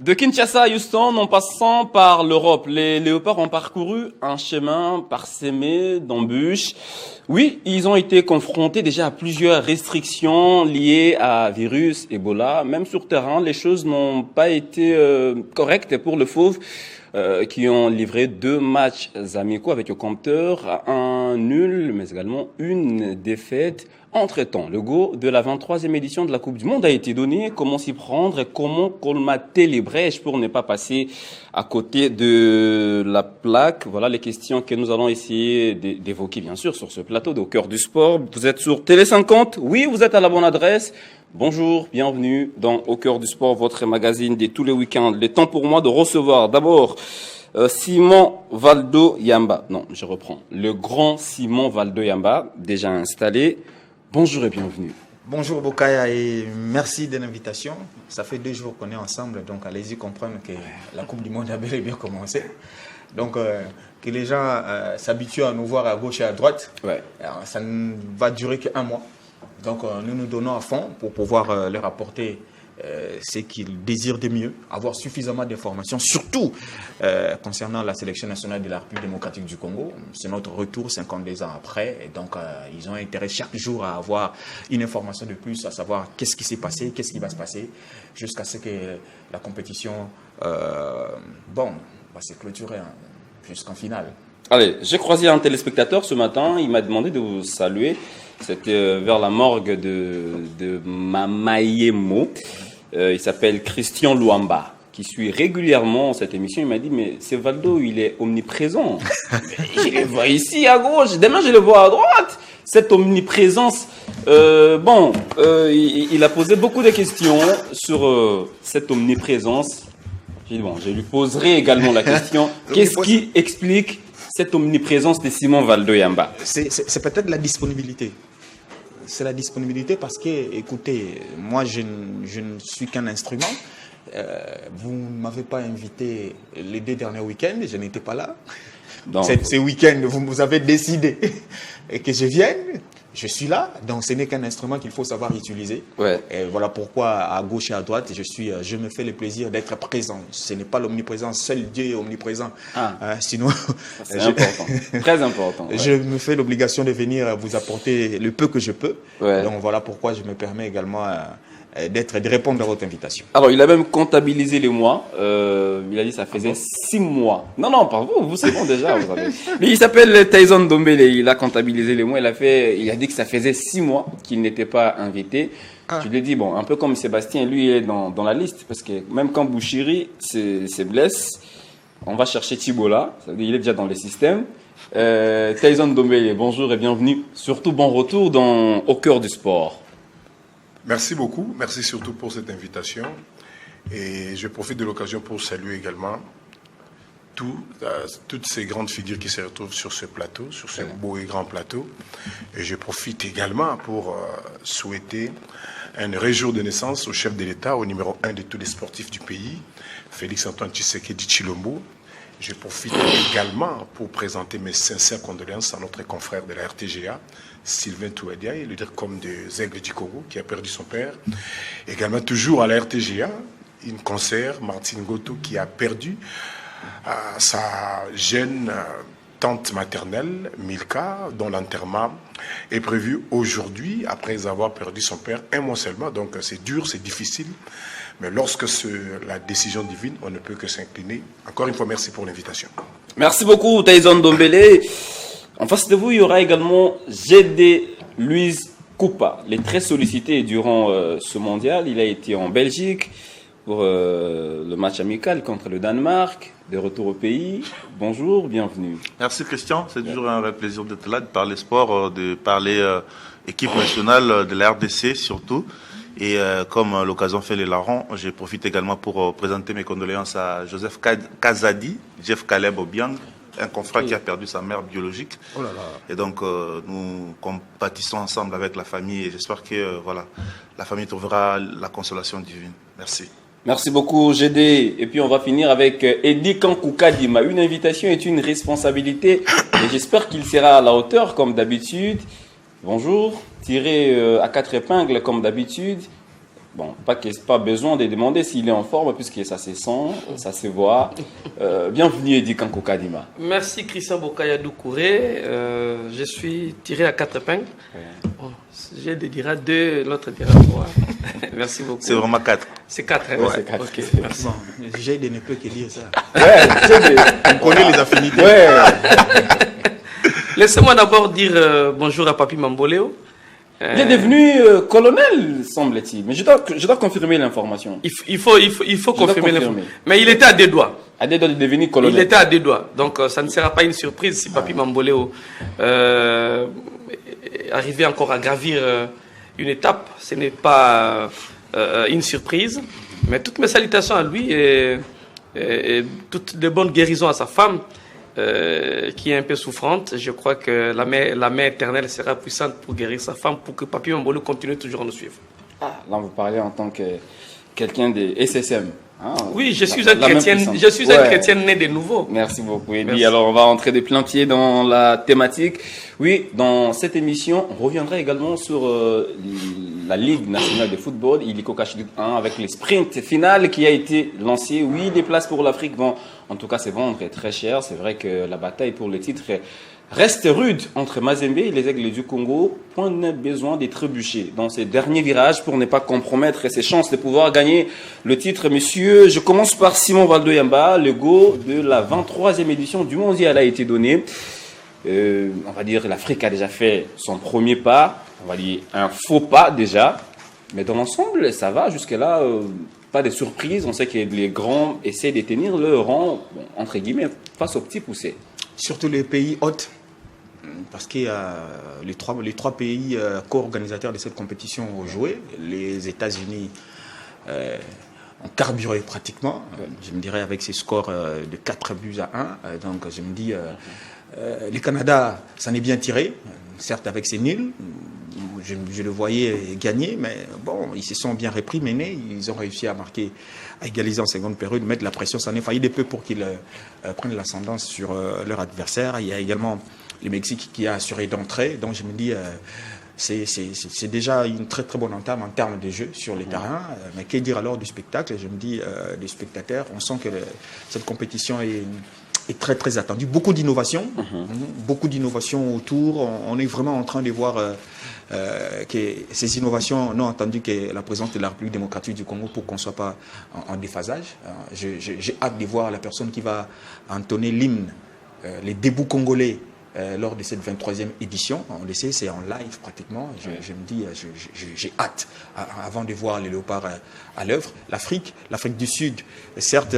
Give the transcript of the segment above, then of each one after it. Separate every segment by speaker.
Speaker 1: De Kinshasa à Houston, en passant par l'Europe, les léopards ont parcouru un chemin parsemé d'embûches. Oui, ils ont été confrontés déjà à plusieurs restrictions liées à virus, Ebola. Même sur terrain, les choses n'ont pas été correctes pour le Fauve, qui ont livré 2 matchs amicaux avec le compteur, un nul, mais également une défaite. Entre-temps, le go de la 23e édition de la Coupe du Monde a été donné. Comment s'y prendre et comment colmater les brèches pour ne pas passer à côté de la plaque? Voilà les questions que nous allons essayer d'évoquer, bien sûr, sur ce plateau d'Au Cœur du Sport. Vous êtes sur Télé 50. Oui, vous êtes à la bonne adresse. Bonjour, bienvenue dans Au Cœur du Sport, votre magazine de tous les week-ends. Le temps pour moi de recevoir d'abord Simon Valdo Yamba. Non, je reprends. Le grand Simon Valdo Yamba, déjà installé. Bonjour et bienvenue.
Speaker 2: Bonjour Bokaya et merci de l'invitation. Ça fait 2 jours qu'on est ensemble, donc allez-y comprendre que la Coupe du Monde a bel et bien commencé. Donc que les gens s'habituent à nous voir à gauche et à droite.
Speaker 1: Ouais.
Speaker 2: Alors, ça ne va durer qu'1 mois. Donc nous nous donnons à fond pour pouvoir leur apporter ce qu'ils désirent de mieux, avoir suffisamment d'informations, surtout concernant la sélection nationale de la République démocratique du Congo. C'est notre retour 52 ans après, et donc ils ont intérêt chaque jour à avoir une information de plus, à savoir qu'est-ce qui s'est passé, qu'est-ce qui va se passer, jusqu'à ce que la compétition va se clôturer jusqu'en finale.
Speaker 1: Allez, j'ai croisé un téléspectateur ce matin, il m'a demandé de vous saluer. C'était vers la morgue de Mamayemo. Il s'appelle Christian Luamba, qui suit régulièrement cette émission. Il m'a dit, mais c'est Valdo, il est omniprésent. Je le vois ici à gauche, demain je le vois à droite. Cette omniprésence, il a posé beaucoup de questions sur cette omniprésence. J'ai dit, bon, je lui poserai également la question, qu'est-ce qui explique cette omniprésence de Simon Valdo Yamba?
Speaker 2: C'est peut-être la disponibilité. C'est la disponibilité parce que, écoutez, moi je ne suis qu'un instrument. Vous ne m'avez pas invité les 2 derniers week-ends, je n'étais pas là. Ces week-ends, vous avez décidé que je vienne. Je suis là, donc ce n'est qu'un instrument qu'il faut savoir utiliser.
Speaker 1: Ouais.
Speaker 2: Et voilà pourquoi à gauche et à droite, je me fais le plaisir d'être présent. Ce n'est pas l'omniprésence, seul Dieu est omniprésent. Sinon,
Speaker 1: c'est important, très important. Ouais.
Speaker 2: Je me fais l'obligation de venir vous apporter le peu que je peux.
Speaker 1: Ouais.
Speaker 2: Donc voilà pourquoi je me permets également de répondre à votre invitation.
Speaker 1: Alors, il a même comptabilisé les mois. Il a dit que ça faisait 6 mois. Non, pas vous c'est bon déjà. Vous savez. Mais il s'appelle Tyson Dombele. Il a comptabilisé les mois. Il a dit que ça faisait 6 mois qu'il n'était pas invité. Je lui ai dit, bon, un peu comme Sébastien, lui, il est dans la liste. Parce que même quand Bouchiri se blesse, on va chercher Thibault. Il est déjà dans le système. Tyson Dombele, bonjour et bienvenue. Surtout bon retour Au Cœur du Sport.
Speaker 3: Merci beaucoup, merci surtout pour cette invitation et je profite de l'occasion pour saluer également toutes ces grandes figures qui se retrouvent sur ce plateau, sur ce beau et grand plateau, et je profite également pour souhaiter un heureux jour de naissance au chef de l'État, au numéro 1 de tous les sportifs du pays, Félix-Antoine Tshisekedi Tshilombo. Je profite également pour présenter mes sincères condoléances à notre confrère de la RTGA, Sylvain Touadia, le DIRCOM des Aigles du Congo, qui a perdu son père. Également, toujours à la RTGA, une concert, Martine Goto, qui a perdu sa jeune tante maternelle, Milka, dont l'enterrement est prévu aujourd'hui, après avoir perdu son père 1 mois seulement. Donc c'est dur, c'est difficile. Mais lorsque c'est la décision divine, on ne peut que s'incliner. Encore une fois, merci pour l'invitation.
Speaker 1: Merci beaucoup, Tyson Dombele. En face de vous, il y aura également GD Luis Coupa. Il est très sollicité durant ce mondial. Il a été en Belgique pour le match amical contre le Danemark. De retour au pays. Bonjour, bienvenue.
Speaker 4: Merci Christian. C'est toujours un vrai plaisir d'être là, de parler sport, de parler équipe nationale de la RDC surtout. Et comme l'occasion fait les larrons, je profite également pour présenter mes condoléances à Joseph Kazadi, Jeff Caleb Obiang, un confrère qui a perdu sa mère biologique.
Speaker 2: Oh là là.
Speaker 4: Et donc nous compatissons ensemble avec la famille et j'espère que la famille trouvera la consolation divine. Merci.
Speaker 1: Merci beaucoup, GD. Et puis on va finir avec Eddie Kankoukadima. Une invitation est une responsabilité et j'espère qu'il sera à la hauteur comme d'habitude. Bonjour, tiré à 4 épingles comme d'habitude. Bon, pas besoin de demander s'il est en forme, puisque ça se sent, ça se voit. Bienvenue, Eddie Kanko Kadima.
Speaker 5: Merci, Christian Bokayadou Kouré. Je suis tiré à 4 épingles. Bon, j'ai des dira 2, l'autre dira 3. Merci beaucoup.
Speaker 4: C'est vraiment 4.
Speaker 5: C'est 4, hein?
Speaker 1: Ouais, c'est 4.
Speaker 5: Ok, merci.
Speaker 2: Bon, j'ai ne peut que dire ça.
Speaker 1: Ouais,
Speaker 2: On connaît les affinités.
Speaker 1: ouais.
Speaker 5: Laissez-moi d'abord dire bonjour à Papi Mamboléo.
Speaker 1: Il est devenu colonel, semble-t-il. Mais je dois confirmer l'information.
Speaker 5: Il faut confirmer l'info.
Speaker 1: confirmer.
Speaker 5: Mais il était à 2 doigts.
Speaker 1: À des doigts de devenir
Speaker 5: Il
Speaker 1: colonel.
Speaker 5: était à 2 doigts. Donc ça ne sera pas une surprise si Papi Mamboléo arrivait encore à gravir une étape. Ce n'est pas une surprise. Mais toutes mes salutations à lui et toutes les bonnes guérisons à sa femme. Qui est un peu souffrante. Je crois que la main éternelle sera puissante pour guérir sa femme, pour que Papi Mamboléo continue toujours à nous suivre.
Speaker 1: Ah, là, vous parlez en tant que quelqu'un de SSM. Hein,
Speaker 5: Oui, je suis
Speaker 1: la
Speaker 5: un
Speaker 1: même
Speaker 5: chrétien.
Speaker 1: puissance.
Speaker 5: Je suis un
Speaker 1: Ouais.
Speaker 5: chrétien né de nouveau.
Speaker 1: Merci beaucoup, Eddie.
Speaker 5: Merci.
Speaker 1: Alors, on va entrer de plein pied dans la thématique. Oui, dans cette émission, on reviendra également sur la Ligue nationale de football, Illico Cash Ligue 1, avec les sprints finales qui a été lancé. Oui, les places pour l'Afrique vont, en tout cas, se vendre très cher. C'est vrai que la bataille pour le titre reste rude entre Mazembe et les Aigles du Congo. Point de besoin de trébucher dans ces derniers virages pour ne pas compromettre ses chances de pouvoir gagner le titre. Messieurs, je commence par Simon Valdo-Yamba. Le go de la 23e édition du mondial a été donné. On va dire l'Afrique a déjà fait son premier pas. On va dire un faux pas déjà. Mais dans l'ensemble, ça va. Jusque-là, pas de surprise. On sait que les grands essaient de tenir leur rang, bon, entre guillemets, face aux petits poussés.
Speaker 2: Surtout les pays hôtes, parce que les trois pays co-organisateurs de cette compétition ont joué. Les États-Unis ont carburé pratiquement, je me dirais avec ces scores de 4 buts à 1. Donc je me dis, le Canada s'en est bien tiré, certes avec ses nuls. Je le voyais gagner, mais bon, ils se sont bien repris, menés. Ils ont réussi à marquer, à égaliser en seconde période, mettre la pression. Ça n'est failli de peu pour qu'ils prennent l'ascendance sur leur adversaire. Il y a également le Mexique qui a assuré d'entrée. Donc je me dis, c'est déjà une très très bonne entame en termes de jeu sur les terrains. Mais que dire alors du spectacle? Je me dis, les spectateurs, on sent que cette compétition est très très attendue. Beaucoup d'innovation, beaucoup d'innovation autour. On est vraiment en train de voir que ces innovations n'ont entendu que la présence de la République démocratique du Congo pour qu'on ne soit pas en déphasage. J'ai hâte de voir la personne qui va entonner l'hymne, les débuts congolais, lors de cette 23e édition. On le sait, c'est en live pratiquement. Je me dis, j'ai hâte avant de voir les léopards à l'œuvre. L'Afrique du Sud, certes,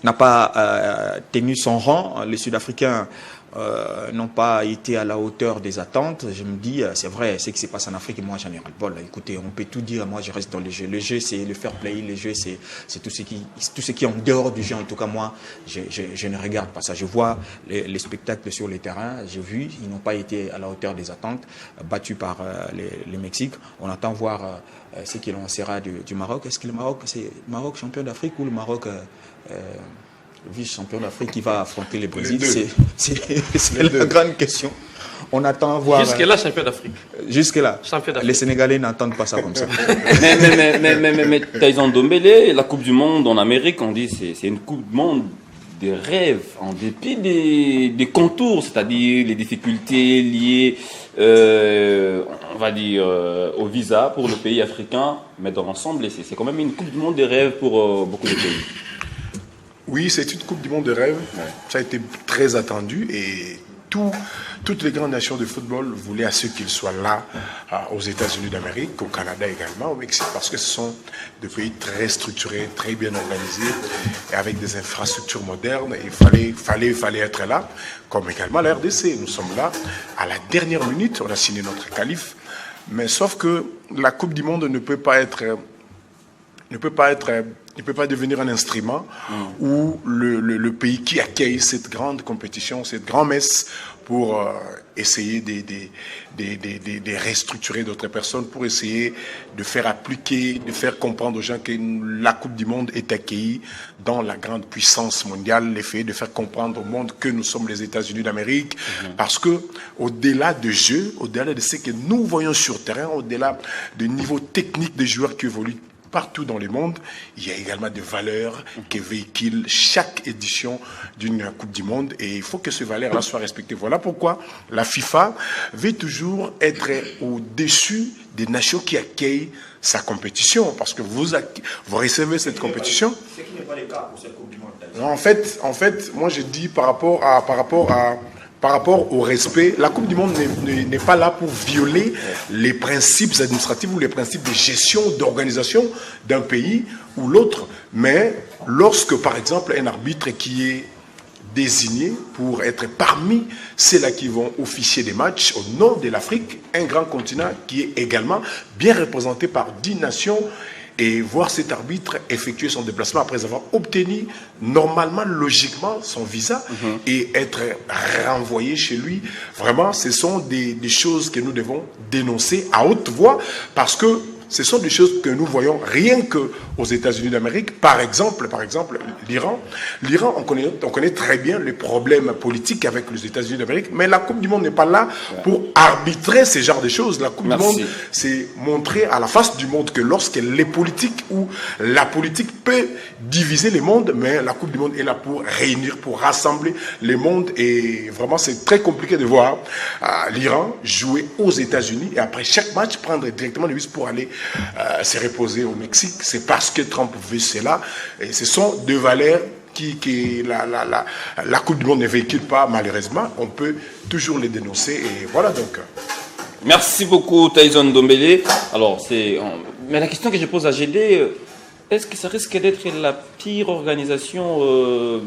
Speaker 2: n'a pas tenu son rang. Les Sud-Africains n'ont pas été à la hauteur des attentes. Je me dis, c'est vrai, ce qui se passe en Afrique, et moi j'en ai ras-le-bol. Écoutez, on peut tout dire, moi je reste dans le jeu. Le jeu, c'est le fair play, le jeu, c'est tout ce qui est en dehors du jeu. En tout cas, moi, je ne regarde pas ça. Je vois les spectacles sur les terrains, j'ai vu, ils n'ont pas été à la hauteur des attentes, battus par les Mexique. On attend voir ce qu'il en sera du Maroc. Est-ce que le Maroc, c'est Maroc champion d'Afrique ou le Maroc vice-champion d'Afrique qui va affronter le Brésil? C'est la grande question. On attend voir.
Speaker 5: Jusque-là, champion d'Afrique.
Speaker 2: Jusque-là.
Speaker 5: Champion d'Afrique.
Speaker 2: Les Sénégalais n'entendent pas ça comme ça.
Speaker 1: mais Tyson Dombélé, la Coupe du Monde en Amérique, on dit c'est une Coupe du Monde des rêves, en dépit des contours, c'est-à-dire les difficultés liées, on va dire, au visa pour le pays africain. Mais dans l'ensemble, c'est quand même une Coupe du Monde des rêves pour beaucoup de pays.
Speaker 3: Oui, c'est une Coupe du Monde de rêve. Ça a été très attendu et toutes les grandes nations de football voulaient à ce qu'ils soient là, aux États-Unis d'Amérique, au Canada également, au Mexique, parce que ce sont des pays très structurés, très bien organisés, et avec des infrastructures modernes. Et il fallait être là, comme également la RDC. Nous sommes là à la dernière minute, on a signé notre qualif, mais sauf que la Coupe du Monde ne peut pas être ne peut pas devenir un instrument où le pays qui accueille cette grande compétition, cette grand-messe, pour essayer de restructurer d'autres personnes, pour essayer de faire appliquer, de faire comprendre aux gens que la Coupe du Monde est accueillie dans la grande puissance mondiale, l'effet de faire comprendre au monde que nous sommes les États-Unis d'Amérique, parce que au-delà de jeu, au-delà de ce que nous voyons sur terrain, au-delà du niveau technique des joueurs qui évoluent partout dans le monde, il y a également des valeurs qui véhiculent chaque édition d'une Coupe du Monde et il faut que ces valeurs-là soient respectées. Voilà pourquoi la FIFA veut toujours être au-dessus des nations qui accueillent sa compétition, parce que vous recevez cette compétition.
Speaker 2: Ce qui n'est pas le cas pour cette Coupe du Monde.
Speaker 3: En fait, moi je dis par rapport au respect, la Coupe du Monde n'est pas là pour violer les principes administratifs ou les principes de gestion, d'organisation d'un pays ou l'autre. Mais lorsque, par exemple, un arbitre qui est désigné pour être parmi ceux-là qui vont officier des matchs au nom de l'Afrique, un grand continent qui est également bien représenté par 10 nations, et voir cet arbitre effectuer son déplacement après avoir obtenu normalement, logiquement, son visa et être renvoyé chez lui. Vraiment, ce sont des choses que nous devons dénoncer à haute voix, parce que ce sont des choses que nous voyons rien qu'aux États-Unis d'Amérique. Par exemple, l'Iran. L'Iran, on connaît très bien les problèmes politiques avec les États-Unis d'Amérique, mais la Coupe du Monde n'est pas là pour arbitrer ce genre de choses. La Coupe du Monde, c'est montrer à la face du monde que lorsque les politiques ou la politique peut diviser les mondes, mais la Coupe du Monde est là pour réunir, pour rassembler les mondes. Et vraiment, c'est très compliqué de voir l'Iran jouer aux États-Unis et après chaque match prendre directement le bus pour aller se reposer au Mexique. C'est parce que Trump veut cela. Et ce sont deux valeurs que la Coupe du Monde ne véhicule pas, malheureusement. On peut toujours les dénoncer. Et voilà donc.
Speaker 1: Merci beaucoup, Tyson Ndombele. Alors, mais la question que je pose à GD, est-ce que ça risque d'être la pire organisation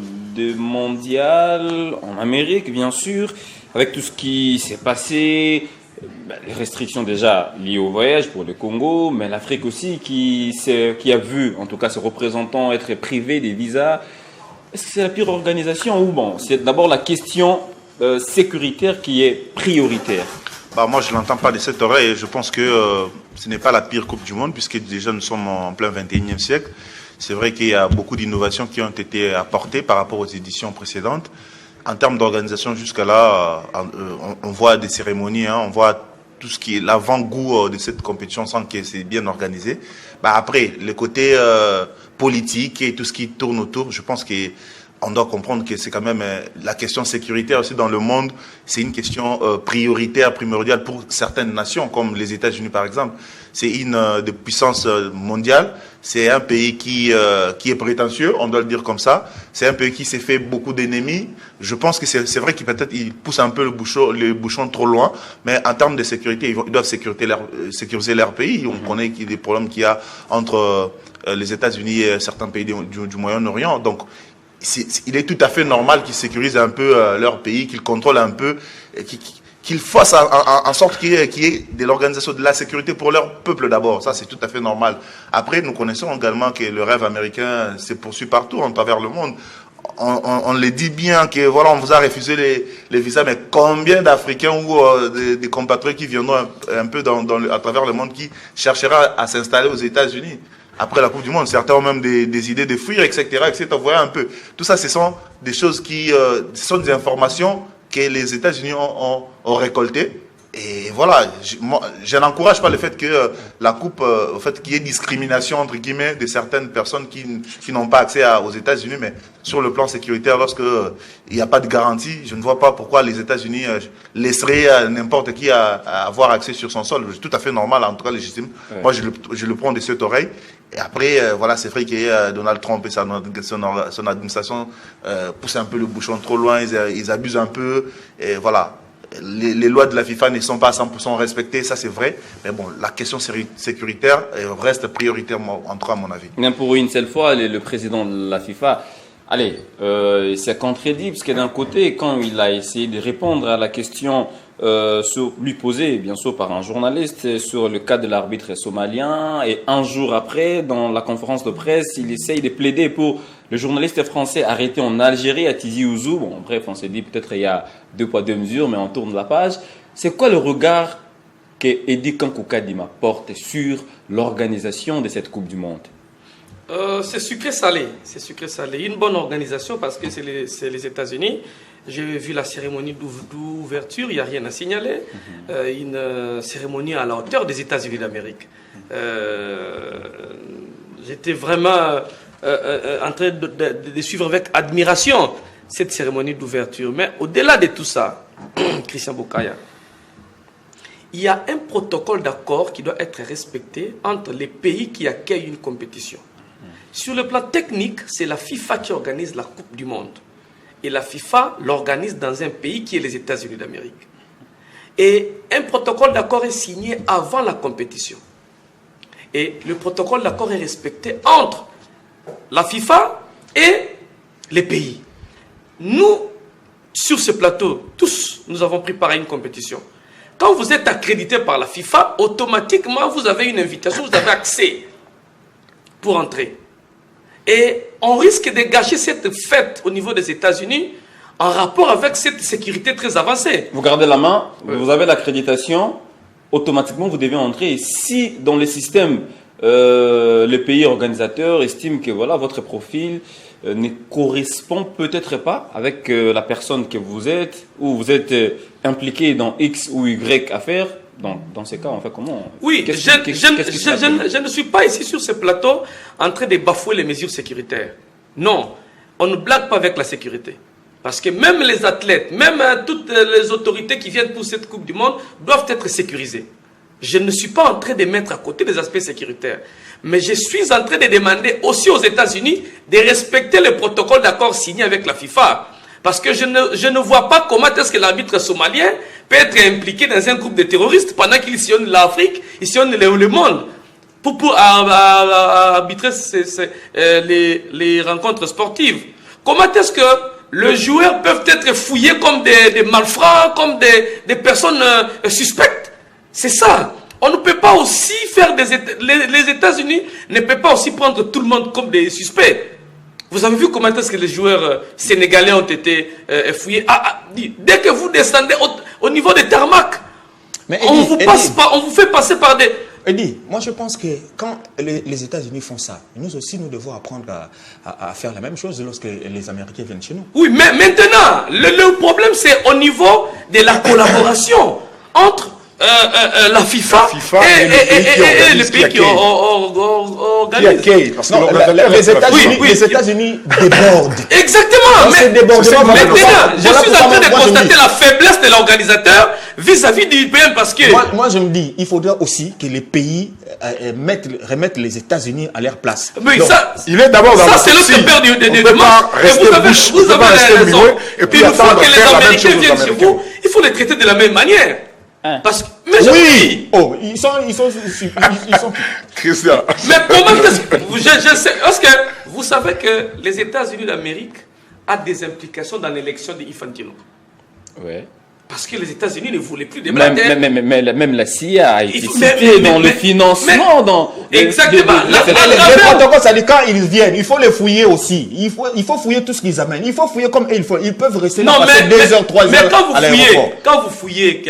Speaker 1: mondiale en Amérique, bien sûr, avec tout ce qui s'est passé? Les restrictions déjà liées au voyage pour le Congo, mais l'Afrique aussi qui a vu, en tout cas, ses représentants être privés des visas. Est-ce que c'est la pire organisation ou bon, c'est d'abord la question sécuritaire qui est prioritaire?
Speaker 4: Moi, je ne l'entends pas de cette oreille. Je pense que ce n'est pas la pire Coupe du Monde, puisque déjà nous sommes en plein 21e siècle. C'est vrai qu'il y a beaucoup d'innovations qui ont été apportées par rapport aux éditions précédentes. En termes d'organisation, jusqu'à là, on voit des cérémonies, on voit tout ce qui est l'avant-goût de cette compétition sans que c'est bien organisé. Après, le côté politique et tout ce qui tourne autour, je pense qu'on doit comprendre que c'est quand même la question sécuritaire aussi dans le monde, c'est une question prioritaire, primordiale pour certaines nations, comme les États-Unis par exemple. C'est une de puissance mondiale. C'est un pays qui est prétentieux, on doit le dire comme ça. C'est un pays qui s'est fait beaucoup d'ennemis. Je pense que c'est vrai qu'il peut-être pousse un peu le bouchon trop loin, mais en termes de sécurité, ils doivent sécuriser leur pays. On connaît des problèmes qu'il y a entre les États-Unis et certains pays du Moyen-Orient. Donc, il est tout à fait normal qu'ils sécurisent un peu leur pays, qu'ils contrôlent un peu, qu'ils fassent en sorte qu'il y ait de l'organisation de la sécurité pour leur peuple d'abord. Ça, c'est tout à fait normal. Après, nous connaissons également que le rêve américain se poursuit partout, à travers le monde. On le dit bien que voilà, on vous a refusé les visas, mais combien d'Africains ou des compatriotes qui viendront un peu à travers le monde qui cherchera à s'installer aux États-Unis après la Coupe du Monde? Certains ont même des idées de fuir, etc., etc. Vous voyez un peu. Tout ça, ce sont des choses ce sont des informations que les États-Unis ont récoltées. Et voilà, je n'encourage pas le fait que la Coupe, au fait qu'il y ait discrimination, entre guillemets, de certaines personnes qui n'ont pas accès aux États-Unis, mais sur le plan sécuritaire, lorsque il n'y a pas de garantie, je ne vois pas pourquoi les États-Unis laisseraient n'importe qui avoir accès sur son sol. C'est tout à fait normal, en tout cas légitime. Ouais. Moi, je le prends de cette oreille. Et après, voilà, c'est vrai que Donald Trump et son administration poussent un peu le bouchon trop loin, ils abusent un peu, et voilà. Les lois de la FIFA ne sont pas à 100% respectées, ça c'est vrai. Mais bon, la question sécuritaire reste prioritaire, en tout cas à mon avis.
Speaker 1: Même pour une seule fois, le président de la FIFA Allez, c'est contredit, parce que d'un côté, quand il a essayé de répondre à la question lui posée, bien sûr, par un journaliste sur le cas de l'arbitre somalien, et un jour après, dans la conférence de presse, il essaye de plaider pour le journaliste français arrêté en Algérie, à Tizi Ouzou. Bon, bref, on s'est dit peut-être il y a 2 poids 2 mesures, mais on tourne la page. C'est quoi le regard que Eddie Kankou Kadima porte sur l'organisation de cette Coupe du Monde?
Speaker 5: C'est sucré-salé. C'est sucré-salé. Une bonne organisation parce que c'est les États-Unis. J'ai vu la cérémonie d'ouverture, il n'y a rien à signaler. Une cérémonie à la hauteur des États-Unis d'Amérique. J'étais vraiment en train de suivre avec admiration cette cérémonie d'ouverture. Mais au-delà de tout ça, Christian Bokaya, il y a un protocole d'accord qui doit être respecté entre les pays qui accueillent une compétition. Sur le plan technique, c'est la FIFA qui organise la Coupe du Monde. Et la FIFA l'organise dans un pays qui est les États-Unis d'Amérique. Et un protocole d'accord est signé avant la compétition. Et le protocole d'accord est respecté entre la FIFA et les pays. Nous, sur ce plateau, tous, nous avons pris part à une compétition. Quand vous êtes accrédité par la FIFA, automatiquement, vous avez une invitation, vous avez accès pour entrer. Et on risque de gâcher cette fête au niveau des États-Unis en rapport avec cette sécurité très avancée.
Speaker 1: Vous gardez la main, vous avez l'accréditation, automatiquement vous devez entrer. Et si dans le système, le pays organisateur estime que voilà, votre profil ne correspond peut-être pas avec la personne que vous êtes, ou vous êtes impliqué dans X ou Y affaires, dans ces cas, on fait comment?
Speaker 5: Oui, je ne suis pas ici sur ce plateau en train de bafouer les mesures sécuritaires. Non, on ne blague pas avec la sécurité. Parce que même les athlètes, même toutes les autorités qui viennent pour cette Coupe du Monde doivent être sécurisées. Je ne suis pas en train de mettre à côté des aspects sécuritaires. Mais je suis en train de demander aussi aux États-Unis de respecter le protocole d'accord signé avec la FIFA. Parce que je ne vois pas comment est-ce que l'arbitre somalien peut être impliqué dans un groupe de terroristes pendant qu'il sillonne l'Afrique, il sillonne le monde pour arbitrer les rencontres sportives. Comment est-ce que les joueurs peuvent être fouillés comme des malfrats, comme des personnes suspectes? C'est ça. On ne peut pas aussi faire les États-Unis ne peuvent pas aussi prendre tout le monde comme des suspects. Vous avez vu comment est-ce que les joueurs sénégalais ont été fouillés? Dès que vous descendez au niveau des tarmacs, on vous fait passer par des...
Speaker 2: Eddie, moi je pense que quand les États-Unis font ça, nous aussi nous devons apprendre à faire la même chose lorsque les Américains viennent chez nous.
Speaker 5: Oui, mais maintenant, le problème c'est au niveau de la collaboration entre la FIFA et les pays qui organisent.
Speaker 2: Parce que les États-Unis débordent.
Speaker 5: Exactement. Maintenant, je suis en train de constater la faiblesse de l'organisateur vis-à-vis du PM parce que...
Speaker 2: Moi, je me dis, il faudra aussi que les pays remettent les États-Unis à leur place.
Speaker 5: Mais
Speaker 2: donc,
Speaker 5: ça,
Speaker 3: il est d'abord dans
Speaker 5: ça c'est l'autre père du débat. Vous avez raison.
Speaker 3: Et puis
Speaker 5: une fois que les Américains viennent chez vous, il faut les traiter de la même manière. Parce que, mais
Speaker 2: oui. Oh, ils sont
Speaker 3: Christian.
Speaker 5: Mais comment est-ce que je sais, parce que vous savez que les États-Unis d'Amérique a des implications dans l'élection d'Infantino.
Speaker 1: Ouais.
Speaker 5: Parce que les États-Unis ne voulaient plus débattre.
Speaker 1: Même la CIA a été citée dans le financement.
Speaker 5: Exactement.
Speaker 2: Les protocoles, ça dit quand ils viennent, il faut les fouiller aussi. Il faut fouiller tout ce qu'ils amènent. Il faut fouiller comme ils peuvent rester là passer 2 heures, 3 heures à l'aéroport.
Speaker 5: Quand vous fouillez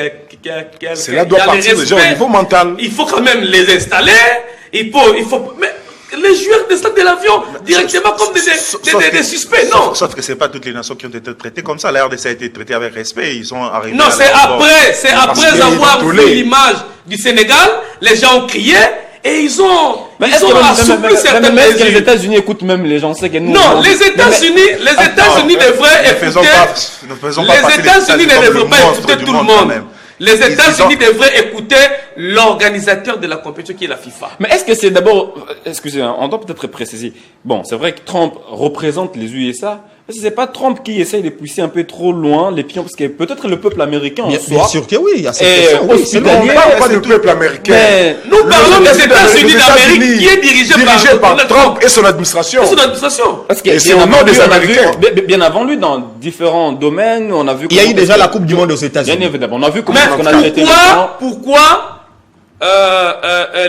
Speaker 3: cela doit partir déjà au niveau mental.
Speaker 5: Il faut quand même les installer. Il faut les joueurs descendent de l'avion directement comme des suspects, non.
Speaker 4: Sauf que ce n'est pas toutes les nations qui ont été traitées comme ça. La RDC a été traitée avec respect. Ils sont arrivés.
Speaker 5: Non, c'est après avoir vu l'image du Sénégal, les gens ont crié et ils ont assoupli certaines mesures.
Speaker 1: Est-ce que les États-Unis écoutent même les gens? C'est que nous.
Speaker 5: Non, les États-Unis devraient écouter. Les États-Unis ne devraient pas écouter tout le monde. Les États-Unis devraient écouter l'organisateur de la compétition qui est la FIFA.
Speaker 1: Mais est-ce que c'est d'abord... Excusez-moi, on doit peut-être préciser. Bon, c'est vrai que Trump représente les USA, C'est pas Trump qui essaye de pousser un peu trop loin les pions, parce que peut-être le peuple américain en
Speaker 2: Bien
Speaker 1: soi.
Speaker 2: sûr que oui, il y a cette
Speaker 1: Et
Speaker 2: question. Oui, c'est
Speaker 1: hospitalier,
Speaker 3: On ne parle pas du peuple américain.
Speaker 1: Mais
Speaker 5: Nous parlons des États-Unis d'Amérique
Speaker 3: États-Unis,
Speaker 5: qui est dirigé
Speaker 3: par
Speaker 5: Donald
Speaker 3: Trump et son administration.
Speaker 5: C'est son administration.
Speaker 1: parce que
Speaker 3: Et c'est
Speaker 1: bien
Speaker 3: au nom
Speaker 1: avant
Speaker 3: des
Speaker 1: lui, on a vu-
Speaker 3: Américains.
Speaker 1: bien avant lui, dans différents domaines, on a vu.
Speaker 2: Il y a eu
Speaker 1: comment-
Speaker 2: déjà la Coupe du Monde aux
Speaker 1: Bien
Speaker 2: États-Unis.
Speaker 1: évidemment, on a vu comment
Speaker 5: Mais
Speaker 1: on a traité le plan.
Speaker 5: pourquoi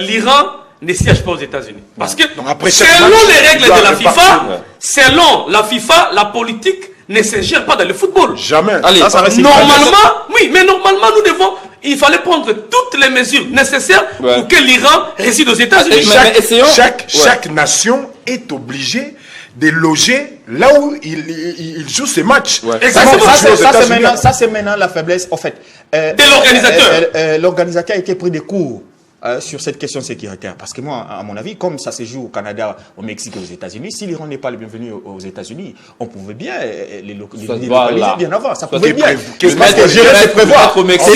Speaker 5: l'Iran ne siège pas aux États-Unis? Parce que
Speaker 3: Donc après chaque
Speaker 5: selon
Speaker 3: match,
Speaker 5: les règles
Speaker 3: il doit
Speaker 5: de la
Speaker 3: répartir.
Speaker 5: FIFA, selon la FIFA, la politique ne se gère pas dans le football.
Speaker 3: Jamais.
Speaker 1: Allez,
Speaker 2: Ça reste une
Speaker 5: Normalement, oui, mais normalement, nous devons, il fallait prendre toutes les mesures nécessaires
Speaker 1: Ouais.
Speaker 5: pour que l'Iran réside aux États-Unis.
Speaker 1: Mais essayons-
Speaker 3: Chaque nation est obligée de loger là où il joue ses matchs.
Speaker 1: Ouais.
Speaker 5: Exactement.
Speaker 2: Ça, c'est maintenant la faiblesse. En fait,
Speaker 5: De l'organisateur.
Speaker 2: L'organisateur a été pris des cours sur cette question sécuritaire. Parce que moi, à mon avis, comme ça se joue au Canada, au Mexique et aux États-Unis, si l'Iran n'est pas le bienvenu aux États-Unis, on pouvait bien les localiser bien avant. Ça pouvait bien.
Speaker 3: qu'est-ce
Speaker 2: Parce
Speaker 3: que
Speaker 2: que gérer, c'est prévoir.
Speaker 1: au Mexique.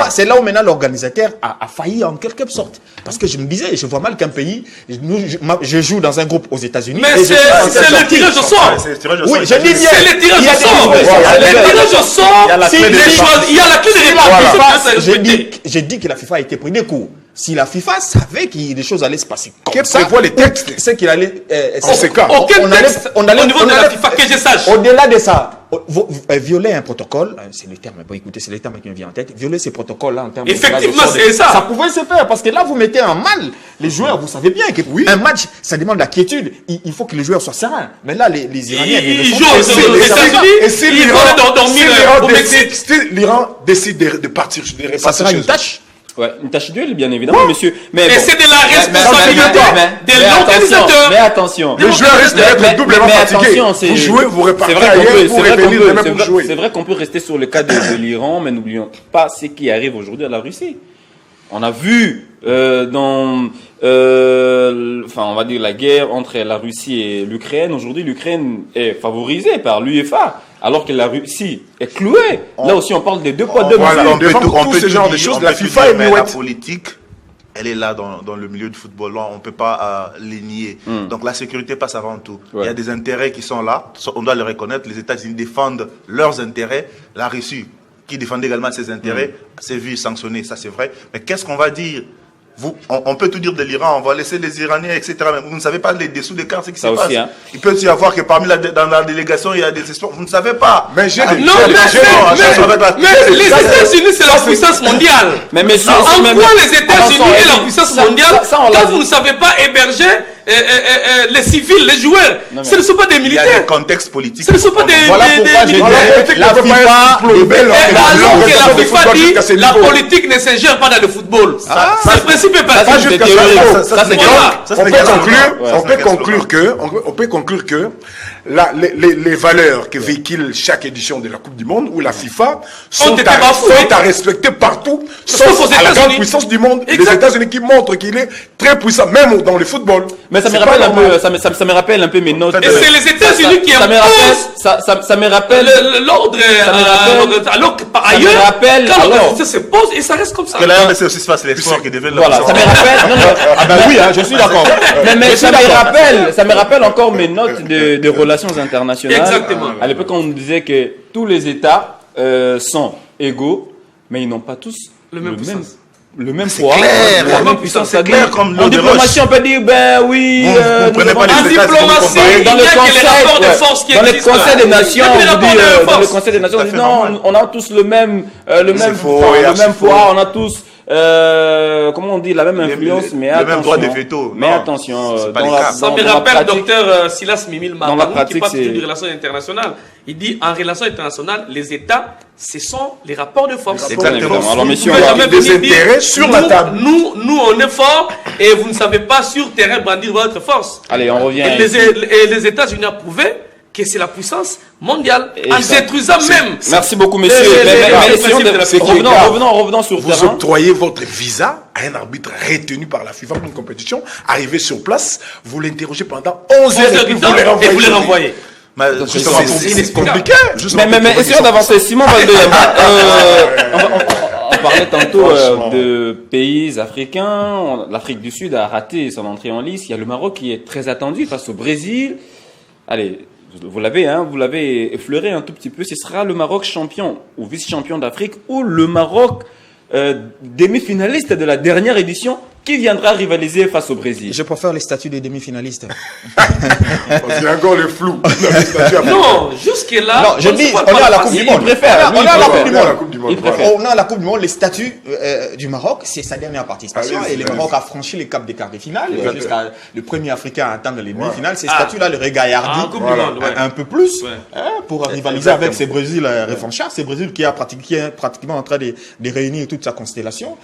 Speaker 2: C'est là où maintenant l'organisateur a failli en quelque sorte. Parce que je me disais, je vois mal qu'un pays, je joue dans un groupe aux États-Unis.
Speaker 5: Mais c'est le tirage au sort.
Speaker 2: Oui, je dis bien.
Speaker 5: C'est le tirage
Speaker 2: Il y a
Speaker 5: au sort.
Speaker 2: des-
Speaker 5: Le tirage au sort,
Speaker 3: Il y a la clé des
Speaker 5: il y a la clé de répartition.
Speaker 2: J'ai dit que la FIFA a été pris des cours. Si la FIFA savait que les choses allaient se passer comme
Speaker 3: Que
Speaker 2: ça,
Speaker 3: prévoit les textes?
Speaker 2: c'est qu'il allait.
Speaker 3: Conséquent.
Speaker 5: Aucun texte au niveau de la FIFA que je sache.
Speaker 2: Au-delà de ça, violer un protocole, c'est le terme. Bon, écoutez, c'est le terme qui me vient en tête. Violer ces protocoles-là en termes
Speaker 5: Effectivement,
Speaker 2: de
Speaker 5: c'est ça.
Speaker 2: Ça pouvait se faire parce que là, vous mettez en mal les joueurs. Vous savez bien que un match, ça demande la quiétude. Il faut que les joueurs soient sereins. Mais là, les Iraniens,
Speaker 5: Ils
Speaker 2: le
Speaker 5: jouent
Speaker 2: font.
Speaker 5: aux États-Unis.
Speaker 3: Et si
Speaker 5: Ils vont dormir au Mexique.
Speaker 3: l'Iran décide de partir, de
Speaker 2: Ça
Speaker 3: repartir
Speaker 2: sera
Speaker 3: chez
Speaker 2: une
Speaker 3: eux.
Speaker 2: tâche.
Speaker 1: Ouais, une tâche d'huile, bien évidemment, monsieur. Mais
Speaker 5: Et
Speaker 1: bon.
Speaker 5: c'est de la responsabilité de l'organisateur.
Speaker 1: Mais attention.
Speaker 3: Le joueur risque d'être doublement fatigué.
Speaker 1: attention, c'est-
Speaker 3: Vous jouez, vous
Speaker 1: c'est
Speaker 3: repartez
Speaker 1: vrai qu'on
Speaker 3: ailleurs
Speaker 1: peut-
Speaker 3: pour
Speaker 1: c'est vrai
Speaker 3: revenir
Speaker 1: qu'on peut-
Speaker 3: demain
Speaker 1: c'est
Speaker 3: pour
Speaker 1: vrai-
Speaker 3: jouer.
Speaker 1: C'est vrai qu'on peut rester sur le cas de l'Iran, mais n'oublions pas ce qui arrive aujourd'hui à la Russie. On a vu enfin, on va dire la guerre entre la Russie et l'Ukraine. Aujourd'hui, l'Ukraine est favorisée par l'UEFA, alors que la Russie est clouée. Là aussi, on parle des deux poids, deux
Speaker 3: Voilà,
Speaker 1: mesures.
Speaker 3: on défend tous ces genres de
Speaker 4: dire,
Speaker 3: choses.
Speaker 4: on
Speaker 3: La
Speaker 4: peut
Speaker 3: FIFA
Speaker 4: tout
Speaker 3: est
Speaker 4: dire, mais la
Speaker 3: muette.
Speaker 4: politique, elle est là dans le milieu du football. Là, on ne peut pas les nier. Donc la sécurité passe avant tout.
Speaker 1: Ouais.
Speaker 4: Il y a des intérêts qui sont là. On doit les reconnaître. Les États-Unis défendent leurs intérêts. La Russie, qui défend également ses intérêts, s'est vue sanctionnée. Ça, c'est vrai. Mais qu'est-ce qu'on va dire? On peut tout dire de l'Iran, on va laisser les Iraniens, etc. Mais vous ne savez pas les dessous des cartes, ce qui se
Speaker 1: Ça aussi,
Speaker 4: passe.
Speaker 1: hein.
Speaker 4: Il peut y avoir que dans la délégation, il y a des espoirs. Vous ne savez pas.
Speaker 3: Mais j'ai des-
Speaker 5: Non,
Speaker 3: j'ai des- j'ai des-
Speaker 5: mais les États-Unis, c'est la puissance mondiale.
Speaker 1: Mais monsieur,
Speaker 5: En
Speaker 1: si même-
Speaker 5: quoi les États-Unis
Speaker 1: Attention,
Speaker 5: est la puissance mondiale
Speaker 1: ça, on l'a
Speaker 5: quand
Speaker 1: dit.
Speaker 5: vous ne savez pas héberger les civils, les joueurs?
Speaker 1: Non, mais-
Speaker 5: Ce ne sont pas des
Speaker 4: Il y a
Speaker 5: militaires.
Speaker 4: des contextes politiques.
Speaker 5: Ce ne sont pas des
Speaker 2: Voilà pourquoi j'ai
Speaker 5: militaires.
Speaker 2: dit la FIFA.
Speaker 5: Et alors que la FIFA dit
Speaker 3: jusqu'à ce
Speaker 5: la
Speaker 3: niveau.
Speaker 5: politique ne se gère pas dans le football. Ce principe est pas
Speaker 1: ça,
Speaker 3: jusqu'à
Speaker 1: c'est
Speaker 3: ça,
Speaker 1: théorique.
Speaker 3: ça,
Speaker 1: Ça, c'est
Speaker 5: voilà.
Speaker 4: Ça,
Speaker 3: On
Speaker 4: c'est
Speaker 3: peut
Speaker 4: un
Speaker 3: conclure,
Speaker 4: slogan.
Speaker 3: on
Speaker 4: Ouais,
Speaker 3: peut
Speaker 4: c'est un
Speaker 3: conclure que les valeurs que véhicule chaque édition de la Coupe du Monde ou la FIFA sont
Speaker 5: été bafouées.
Speaker 3: à respecter partout,
Speaker 5: Sauf
Speaker 3: sauf
Speaker 5: aux
Speaker 3: à la grande
Speaker 5: États-Unis.
Speaker 3: puissance du monde,
Speaker 5: Exact.
Speaker 3: les États-Unis qui montrent qu'il est très puissant, même dans le football.
Speaker 1: Mais ça me
Speaker 3: C'est
Speaker 1: rappelle
Speaker 3: pas
Speaker 1: un
Speaker 3: normal.
Speaker 1: peu, ça me rappelle un peu mes notes.
Speaker 5: Et c'est les États-Unis qui
Speaker 1: ça me rappelle,
Speaker 5: imposent
Speaker 1: ça me rappelle.
Speaker 5: l'ordre.
Speaker 1: me rappelle-
Speaker 5: Alors que par
Speaker 1: ça me
Speaker 5: ailleurs,
Speaker 1: rappelle,
Speaker 5: quand
Speaker 1: alors-
Speaker 5: l'organisation se pose et ça reste comme ça.
Speaker 4: Que la RDC aussi se fasse l'espoir qui devienne la
Speaker 1: Voilà, ça me
Speaker 4: puissance.
Speaker 1: rappelle. Non,
Speaker 2: Ah ben oui, hein, je suis d'accord.
Speaker 1: mais ça me rappelle encore mes notes de relations internationales.
Speaker 5: Exactement.
Speaker 1: À l'époque, on nous disait que tous les États sont égaux, mais ils n'ont pas tous
Speaker 5: Le même puissance.
Speaker 1: le même poids,
Speaker 4: clair,
Speaker 1: la même puissance.
Speaker 4: c'est clair comme l'eau
Speaker 1: en
Speaker 4: de
Speaker 1: diplomatie, on peut dire ben oui.
Speaker 4: Vous prenez pas
Speaker 5: En
Speaker 4: les États,
Speaker 5: diplomatie,
Speaker 4: c'est
Speaker 5: il
Speaker 1: dans
Speaker 5: n'y
Speaker 1: le
Speaker 5: a que les
Speaker 1: conseil,
Speaker 5: rapports de
Speaker 1: ouais.
Speaker 5: force qui
Speaker 1: Dans le
Speaker 5: existent.
Speaker 1: Conseil des Nations,
Speaker 5: Il y a que les
Speaker 1: on
Speaker 5: rapports
Speaker 1: dit,
Speaker 5: de
Speaker 1: dans le
Speaker 5: force.
Speaker 1: Conseil des Nations, on
Speaker 4: Tout à
Speaker 1: dit
Speaker 4: fait
Speaker 1: non,
Speaker 4: normal.
Speaker 1: on a tous le même
Speaker 3: faux,
Speaker 1: enfin,
Speaker 3: et
Speaker 1: le
Speaker 3: archi
Speaker 1: même
Speaker 3: faux.
Speaker 1: poids, on a tous comment on dit, la même influence, mais
Speaker 4: le
Speaker 1: attention.
Speaker 4: même droit de veto.
Speaker 1: Mais
Speaker 4: Non,
Speaker 1: attention,
Speaker 4: c'est pas
Speaker 1: dans
Speaker 4: les
Speaker 1: la-
Speaker 4: cas.
Speaker 5: Ça me
Speaker 1: dans la
Speaker 5: rappelle
Speaker 1: pratique-
Speaker 5: docteur Silas Mimil
Speaker 1: Dans la
Speaker 5: Mahamadou qui
Speaker 1: pratique,
Speaker 5: parle
Speaker 1: c'est-
Speaker 5: des relations internationales. Il dit en relations internationales, les États, ce sont les rapports de force.
Speaker 1: Exactement. Alors,
Speaker 5: Vous
Speaker 1: messieurs,
Speaker 5: pouvez
Speaker 1: on va-
Speaker 5: jamais
Speaker 3: des
Speaker 5: venir dire,
Speaker 3: intérêts sur la table.
Speaker 5: Nous, on est fort et vous ne savez pas sur terrain brandir votre force.
Speaker 1: Allez, on revient.
Speaker 5: Et les États-Unis ont prouvé que c'est la puissance mondiale
Speaker 1: Et
Speaker 5: en
Speaker 1: ça-
Speaker 5: détruisant même.
Speaker 1: Merci beaucoup, messieurs.
Speaker 5: Les-
Speaker 1: Mais
Speaker 5: les
Speaker 1: essayons
Speaker 5: principes de la
Speaker 1: de-
Speaker 5: FIFA.
Speaker 1: revenons sur le
Speaker 3: Vous
Speaker 1: terrain.
Speaker 3: octroyez votre visa à un arbitre retenu par la FIFA pour une compétition, arrivé sur place, vous l'interrogez pendant 11 heures et puis vous le
Speaker 5: Et vous les
Speaker 3: renvoyez.
Speaker 5: renvoyez.
Speaker 4: Mais justement,
Speaker 3: C'est
Speaker 5: inexplicable.
Speaker 3: compliqué. justement,
Speaker 1: Mais
Speaker 3: pour
Speaker 1: essayons
Speaker 3: qu'ils
Speaker 1: d'avancer. Simon Valdez, on parlait tantôt
Speaker 3: Franchement.
Speaker 1: de pays africains. L'Afrique du Sud a raté son entrée en lice. Il y a le Maroc qui est très attendu face au Brésil. Allez, vous l'avez effleuré un tout petit peu, ce sera le Maroc champion ou vice-champion d'Afrique ou le Maroc demi-finaliste de la dernière édition qui viendra rivaliser face au Brésil.
Speaker 2: Je préfère les statuts des demi-finalistes.
Speaker 3: Parce qu'il y a encore le flou.
Speaker 5: Non, jusque-là.
Speaker 2: Non, je dis, on est à la Coupe du Monde.
Speaker 1: Il préfère.
Speaker 2: On est à la Coupe du
Speaker 3: à la
Speaker 2: Monde.
Speaker 3: Coupe du Monde.
Speaker 1: Il préfère.
Speaker 3: Voilà.
Speaker 2: On a la Coupe du Monde, les statuts du Maroc, c'est sa dernière participation.
Speaker 3: Allez-y,
Speaker 2: Et le
Speaker 3: allez-y.
Speaker 2: Maroc a franchi les caps des quarts de finale jusqu'à le premier Africain à atteindre les demi-finales. Ces
Speaker 5: Ah.
Speaker 2: statuts-là le régaillardit
Speaker 5: En Coupe du
Speaker 3: Voilà.
Speaker 5: Monde, ouais.
Speaker 2: un peu plus
Speaker 5: Ouais.
Speaker 2: pour rivaliser
Speaker 3: Exactement.
Speaker 2: avec ces Brésil revanchards. Ces Brésil qui est pratiquement en train de réunir toute sa constellation,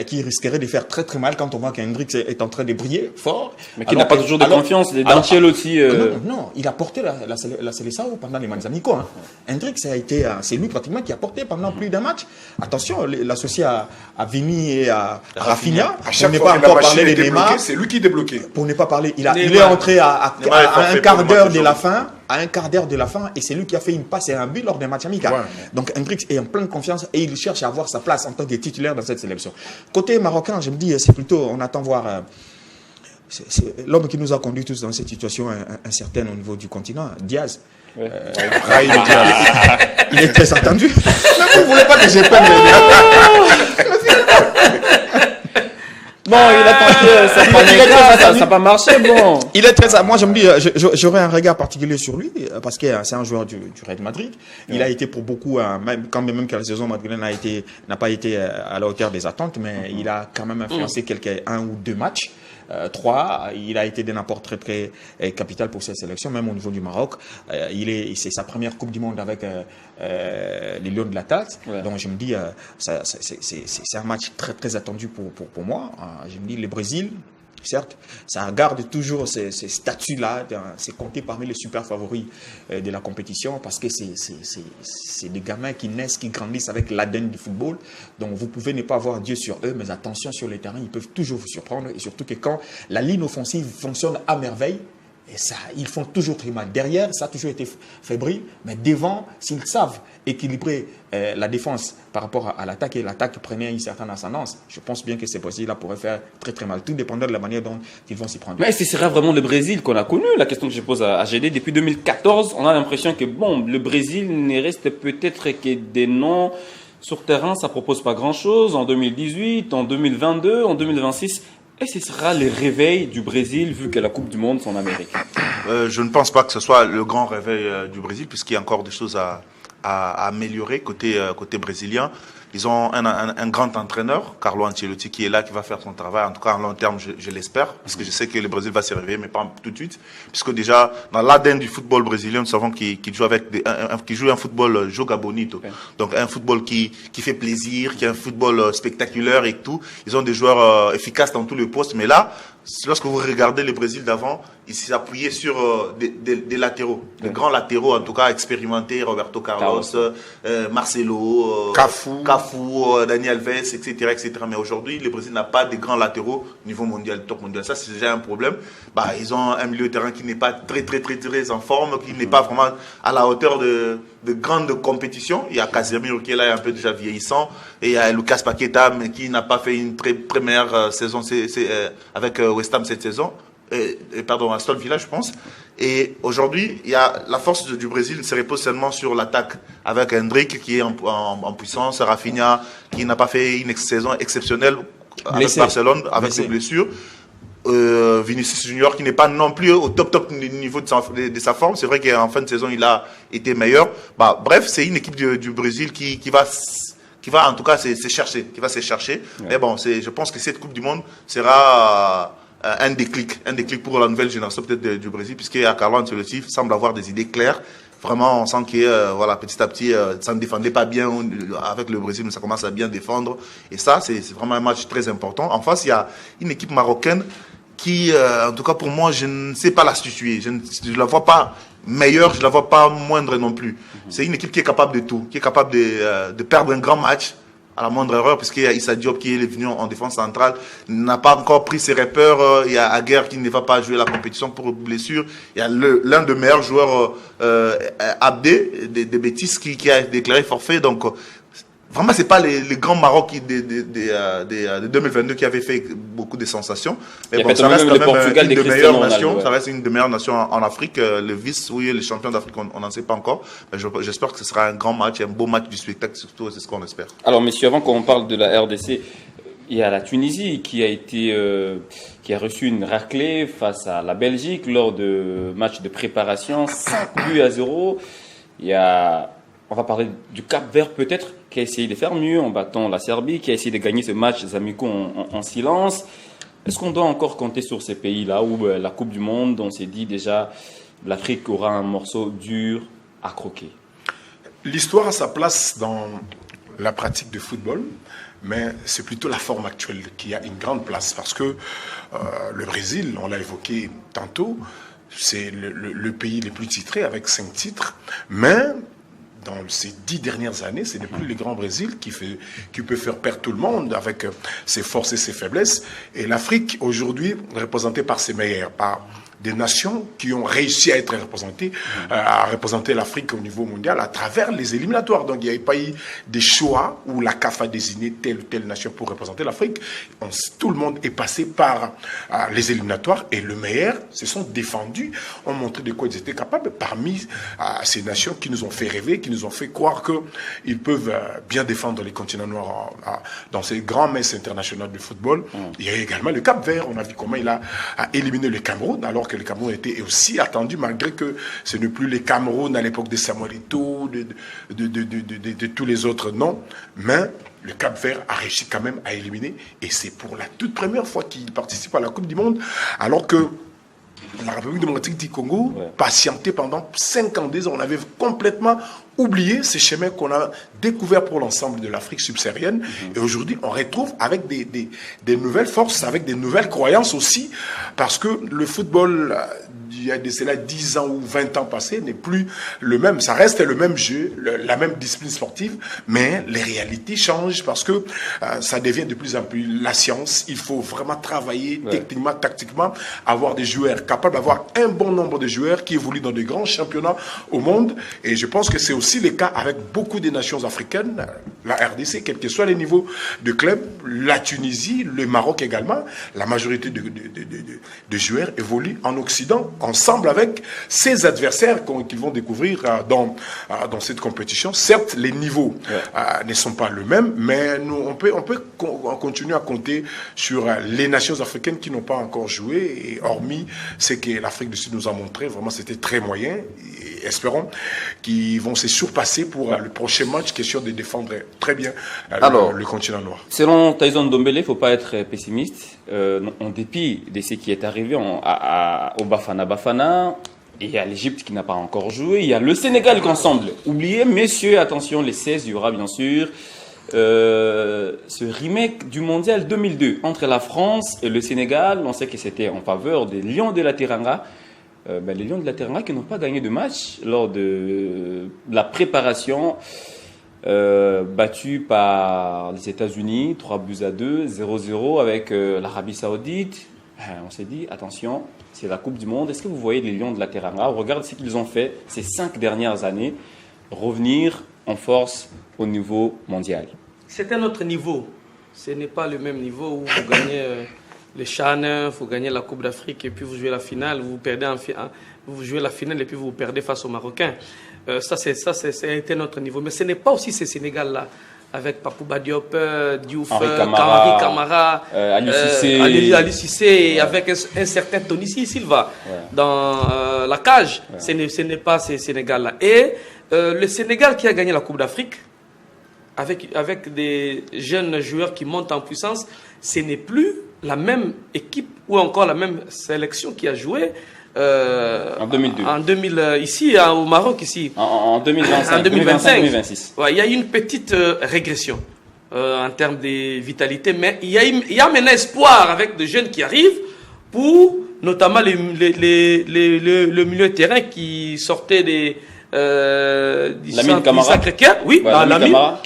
Speaker 2: qui risquerait de faire très très mal quand on voit qu'Hendrix est en train de briller fort.
Speaker 1: Mais qui n'a pas toujours de confiance. Les
Speaker 2: alors-
Speaker 1: D'Ancelotti.
Speaker 2: Non, il a porté la Seleção pendant les matchs amicaux. Hein. Hendrix a été, c'est lui pratiquement qui a porté pendant plus d'un match. Attention, l'associé à Vini et à Rafinha,
Speaker 3: À
Speaker 2: pour
Speaker 3: chaque
Speaker 2: ne
Speaker 3: fois
Speaker 2: pas
Speaker 3: que la
Speaker 2: encore
Speaker 3: machine
Speaker 2: parler
Speaker 3: est
Speaker 2: de Neymar,
Speaker 3: débloquée, c'est lui qui débloqué.
Speaker 2: pour ne pas parler, il est
Speaker 5: Neymar.
Speaker 2: entré à
Speaker 3: Neymar est
Speaker 2: un
Speaker 3: forfait
Speaker 2: quart
Speaker 3: pour le
Speaker 2: d'heure
Speaker 3: match
Speaker 2: de
Speaker 3: de
Speaker 2: la
Speaker 3: jour.
Speaker 2: fin, à un quart d'heure de la fin, et c'est lui qui a fait une passe et un but lors des matchs amicaux.
Speaker 3: Ouais.
Speaker 2: Donc Hendrix est en pleine confiance et il cherche à avoir sa place en tant que titulaire dans cette sélection. Côté marocain, je me dis, c'est plutôt, on attend voir. C'est l'homme qui nous a conduits tous dans cette situation incertaine au niveau du continent, Diaz. Brahim Diaz. Il est très attendu. Mais vous ne voulez pas que j'ai peine
Speaker 1: Bon, il a tenté sa panégra, ça n'a pas marché, bon.
Speaker 2: Il est très. Moi, je me dis, j'aurais un regard particulier sur lui parce que c'est un joueur du Real Madrid. Il a été pour beaucoup, même quand même que la saison madrilène n'a pas été à la hauteur des attentes, mais il a quand même influencé un ou deux matchs. 3, il a été d'un apport très très capital pour cette sélection, même au niveau du Maroc. C'est sa première Coupe du Monde avec les Lions de la Tête.
Speaker 1: Ouais.
Speaker 2: Donc je me dis, c'est un match très très attendu pour moi. Je me dis, le Brésil, certes, ça garde toujours ces statuts-là, c'est compté parmi les super favoris de la compétition parce que c'est des gamins qui naissent, qui grandissent avec l'ADN du football. Donc vous pouvez ne pas avoir Dieu sur eux, mais attention sur le terrain, ils peuvent toujours vous surprendre et surtout que quand la ligne offensive fonctionne à merveille, et ça, ils font toujours très mal. Derrière, ça a toujours été fébrile, mais devant, s'ils savent équilibrer la défense par rapport à l'attaque, et l'attaque prenait une certaine ascendance, je pense bien que ces Brésiliens pourraient faire très très mal. Tout dépendra de la manière dont ils vont s'y prendre.
Speaker 1: Mais ce sera vraiment le Brésil qu'on a connu. La question que je pose à GD, depuis 2014, on a l'impression que bon, le Brésil ne reste peut-être que des noms sur terrain, ça propose pas grand-chose. En 2018, en 2022, en 2026. Et ce sera le réveil du Brésil vu que la Coupe du Monde c'est en Amérique.
Speaker 4: Je ne pense pas que ce soit le grand réveil du Brésil, puisqu'il y a encore des choses à améliorer côté brésilien. Ils ont un grand entraîneur, Carlo Ancelotti, qui est là, qui va faire son travail. En tout cas, en long terme, je l'espère, parce que je sais que le Brésil va se réveiller, mais pas tout de suite. Puisque déjà, dans l'ADN du football brésilien, nous savons qu'il joue qu'il joue un football joga bonito. Okay. Donc, un football qui fait plaisir, qui est un football spectaculaire et tout. Ils ont des joueurs efficaces dans tous les postes, mais là, lorsque vous regardez le Brésil d'avant, il s'est appuyé sur des latéraux, des grands latéraux, en tout cas expérimentés, Roberto Carlos, Marcelo, Cafu, Dani Alves, etc., etc. Mais aujourd'hui, le Brésil n'a pas de grands latéraux au niveau mondial, top mondial. Ça, c'est déjà un problème. Ils ont un milieu de terrain qui n'est pas très en forme, qui n'est pas vraiment à la hauteur de grandes compétitions. Il y a Casemiro qui est là, un peu déjà vieillissant, et il y a Lucas Paqueta, mais qui n'a pas fait une très première saison avec West Ham cette saison. Pardon, Aston Villa, je pense. Et aujourd'hui, il y a la force du Brésil se repose seulement sur l'attaque avec Hendrick qui est en puissance, Rafinha qui n'a pas fait une saison exceptionnelle avec Barcelone, avec ses blessures. Vinicius Junior qui n'est pas non plus au top niveau de sa forme. C'est vrai qu'en fin de saison, il a été meilleur. Bref, c'est une équipe du Brésil qui va en tout cas se chercher. Ouais. Mais bon, je pense que cette Coupe du Monde sera un déclic pour la nouvelle génération peut-être du Brésil, puisque Carlo Ancelotti semble avoir des idées claires. Vraiment, on sent que petit à petit, ça ne défendait pas bien avec le Brésil, mais ça commence à bien défendre. Et ça, c'est vraiment un match très important. En face, il y a une équipe marocaine qui, en tout cas pour moi, je ne sais pas la situer. Je ne la vois pas meilleure, je ne la vois pas moindre non plus. C'est une équipe qui est capable de tout, qui est capable de perdre un grand match à la moindre erreur, puisqu'il y a Issa Diop qui est venu en défense centrale, n'a pas encore pris ses repères. Il y a Aguerre qui ne va pas jouer la compétition pour blessure. Il y a l'un des meilleurs joueurs, Abdé, des Bétis, qui a déclaré forfait. Donc, Vraiment, c'est pas les grands Maroc de 2022 qui avaient fait beaucoup de sensations. Mais bon, ça reste quand même une des meilleures nations. Ça reste une des meilleures nations en Afrique. Le vice, oui, les champions d'Afrique, on n'en sait pas encore. J'espère que ce sera un grand match, un beau match du spectacle, surtout, c'est ce qu'on espère.
Speaker 1: Alors, messieurs, avant qu'on parle de la RDC, il y a la Tunisie qui a reçu une raclée face à la Belgique lors de match de préparation, 5-0. On va parler du Cap-Vert peut-être, qui a essayé de faire mieux en battant la Serbie, qui a essayé de gagner ce match amicaux en silence. Est-ce qu'on doit encore compter sur ces pays-là où la Coupe du Monde, on s'est dit déjà, l'Afrique aura un morceau dur à croquer?
Speaker 3: L'histoire a sa place dans la pratique de football, mais c'est plutôt la forme actuelle qui a une grande place parce que le Brésil, on l'a évoqué tantôt, c'est le pays le plus titré avec 5 titres, mais dans ces 10 dernières années, ce n'est plus le Grand Brésil qui peut faire perdre tout le monde avec ses forces et ses faiblesses. Et l'Afrique, aujourd'hui, représentée par ses meilleurs, par des nations qui ont réussi à être représentées, à représenter l'Afrique au niveau mondial à travers les éliminatoires. Donc il n'y a pas eu des choix où la CAF a désigné telle ou telle nation pour représenter l'Afrique. Tout le monde est passé par les éliminatoires et le meilleur se sont défendus, ont montré de quoi ils étaient capables parmi ces nations qui nous ont fait rêver, qui nous ont fait croire qu'ils peuvent bien défendre les continents noirs dans ces grands messes internationales de football. Il y a également le Cap-Vert. On a vu comment il a éliminé le Cameroun alors que le Cameroun était aussi attendu, malgré que ce n'est plus le Cameroun à l'époque de Samuel Eto'o, de tous les autres, non. Mais le Cap-Vert a réussi quand même à éliminer, et c'est pour la toute première fois qu'il participe à la Coupe du Monde, alors que la République démocratique du Congo patientait pendant 52 ans. On avait complètement oublié ces chemins qu'on a découverts pour l'ensemble de l'Afrique subsaharienne. Et aujourd'hui, on retrouve avec des nouvelles forces, avec des nouvelles croyances aussi, parce que le football, il y a de cela 10 ans ou 20 ans passés, n'est plus le même. Ça reste le même jeu, la même discipline sportive, mais les réalités changent parce que ça devient de plus en plus la science. Il faut vraiment travailler techniquement, tactiquement, avoir des joueurs capables d'avoir un bon nombre de joueurs qui évoluent dans de grands championnats au monde. Et je pense que c'est aussi le cas avec beaucoup des nations africaines, la RDC, quel que soit les niveaux de club, la Tunisie, le Maroc également. La majorité de joueurs évoluent en Occident, ensemble avec ses adversaires qu'ils vont découvrir dans cette compétition. Certes, les niveaux ne sont pas les mêmes, mais on peut continuer à compter sur les nations africaines qui n'ont pas encore joué, et hormis ce que l'Afrique du Sud nous a montré, vraiment c'était très moyen, et espérons qu'ils vont se surpasser pour le prochain match, question de défendre très bien le continent noir.
Speaker 1: Selon Tyson Ndombele, il ne faut pas être pessimiste, en dépit de ce qui est arrivé au Bafana, et il y a l'Égypte qui n'a pas encore joué, il y a le Sénégal qu'on semble oublier. Messieurs, attention, les 16, il y aura bien sûr ce remake du mondial 2002 entre la France et le Sénégal. On sait que c'était en faveur des Lions de la Teranga. Les Lions de la Teranga qui n'ont pas gagné de match lors de la préparation, battus par les États-Unis 3-2, 0-0 avec l'Arabie Saoudite. On s'est dit, attention, c'est la Coupe du Monde. Est-ce que vous voyez les Lions de la Teranga, on regarde ce qu'ils ont fait ces 5 dernières années, revenir en force au niveau mondial?
Speaker 5: C'est un autre niveau. Ce n'est pas le même niveau où vous gagnez les CHAN, vous gagnez la Coupe d'Afrique et puis vous jouez la finale, vous jouez la finale et puis vous perdez face aux Marocains. Ça c'est un autre niveau. Mais ce n'est pas aussi ce Sénégal-là, avec Papou Badiop, Diouf, Henri Camara, Ali Cissé, et avec un certain Tony Silva dans la cage. Ce n'est pas ce Sénégal-là. Et le Sénégal qui a gagné la Coupe d'Afrique, avec des jeunes joueurs qui montent en puissance, ce n'est plus la même équipe ou encore la même sélection qui a joué
Speaker 1: en 2002.
Speaker 5: Ici, au Maroc, ici.
Speaker 1: En 2025, en 2026.
Speaker 5: Il y a eu une petite régression en termes de vitalité, mais il y a maintenant espoir avec des jeunes qui arrivent, pour notamment le milieu de terrain qui sortait du Sacré-Cœur. Oui, Lamine Camara,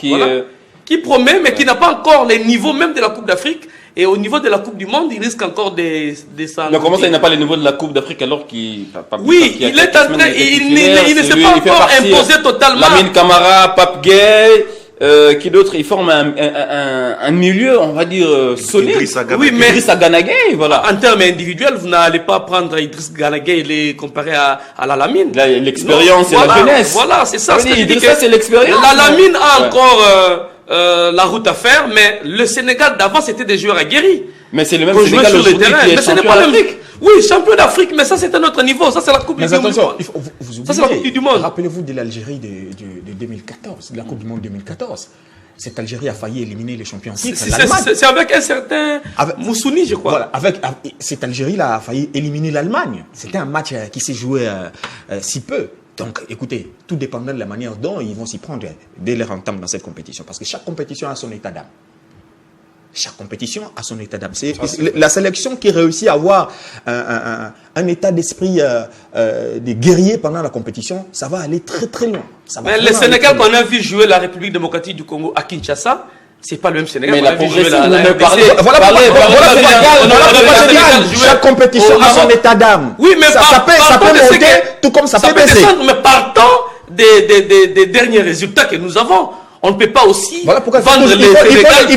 Speaker 5: qui promet, mais qui n'a pas encore les niveaux même de la Coupe d'Afrique. Et au niveau de la Coupe du Monde, il risque encore de descendre.
Speaker 1: Mais comment ça, il n'a pas les niveaux de la Coupe d'Afrique alors qu'il...
Speaker 5: Oui, il est en train... Il ne s'est pas encore imposé totalement.
Speaker 1: Lamine Camara, Pape Gueye, qui d'autre, il forme un milieu, on va dire, solide.
Speaker 4: Idrissa Gana
Speaker 5: Oui,
Speaker 4: Gueye.
Speaker 5: mais
Speaker 1: Idrissa Gana Gueye, voilà.
Speaker 5: en termes individuels, vous n'allez pas prendre Idriss Gana Gueye et les comparer à la Lamine.
Speaker 1: L'expérience et
Speaker 5: Voilà,
Speaker 1: la jeunesse.
Speaker 5: Voilà, c'est ça.
Speaker 1: Ça
Speaker 5: Ce
Speaker 1: veut
Speaker 5: que je
Speaker 1: dire,
Speaker 5: dis
Speaker 1: Idrissa,
Speaker 5: que
Speaker 1: c'est l'expérience.
Speaker 5: La Lamine a
Speaker 1: Ouais.
Speaker 5: encore la route à faire, mais le Sénégal d'avant, c'était des joueurs aguerris.
Speaker 1: Mais c'est le même
Speaker 5: Qu'on jouait
Speaker 1: Sénégal
Speaker 5: sur le
Speaker 1: aujourd'hui
Speaker 5: terrain.
Speaker 1: qui est
Speaker 5: Mais ce n'est
Speaker 1: champion
Speaker 5: pas le
Speaker 1: d'Afrique.
Speaker 5: Oui, champion d'Afrique, mais ça, c'est un autre niveau. Ça, c'est la Coupe du
Speaker 2: Mais
Speaker 5: Monde.
Speaker 2: attention, vous
Speaker 5: Ça, c'est la Coupe du Monde.
Speaker 2: Rappelez-vous de l'Algérie de 2014, de la Coupe du Monde 2014. Cette Algérie a failli éliminer les champions en titre, l'Allemagne.
Speaker 5: C'est avec un certain Moussouni, je crois.
Speaker 2: Voilà, cette Algérie-là a failli éliminer l'Allemagne. C'était un match qui s'est joué si peu. Donc, écoutez, tout dépendra de la manière dont ils vont s'y prendre dès leur entame dans cette compétition. Parce que chaque compétition a son état d'âme. Chaque compétition a son état d'âme. C'est la sélection qui réussit à avoir un état d'esprit des guerriers pendant la compétition, ça va aller très très loin. Ça va
Speaker 5: Mais le
Speaker 2: vraiment
Speaker 5: Sénégal
Speaker 2: aller très
Speaker 5: qu'on a vu jouer la République démocratique du Congo à Kinshasa, c'est pas le même Sénégal.
Speaker 1: Mais
Speaker 5: qu'on
Speaker 1: la
Speaker 5: a vu jouer
Speaker 1: progression,
Speaker 5: la
Speaker 1: ne
Speaker 5: RDC.
Speaker 1: parlez
Speaker 2: Voilà
Speaker 1: parlez-
Speaker 2: pourquoi
Speaker 1: parlez-
Speaker 2: Sénégal,
Speaker 1: on a-
Speaker 2: voilà
Speaker 1: on a-
Speaker 2: pourquoi
Speaker 1: on a-
Speaker 2: Sénégal,
Speaker 5: Sénégal jouait
Speaker 2: chaque compétition
Speaker 5: au
Speaker 2: a son
Speaker 5: Maroc.
Speaker 2: état d'âme.
Speaker 5: Oui, mais
Speaker 2: ça peut monter, tout comme ça peut baisser.
Speaker 5: descendre, mais partant des derniers résultats que nous avons, on ne peut pas aussi
Speaker 2: Voilà pourquoi
Speaker 5: vendre
Speaker 2: il
Speaker 5: les Sénégal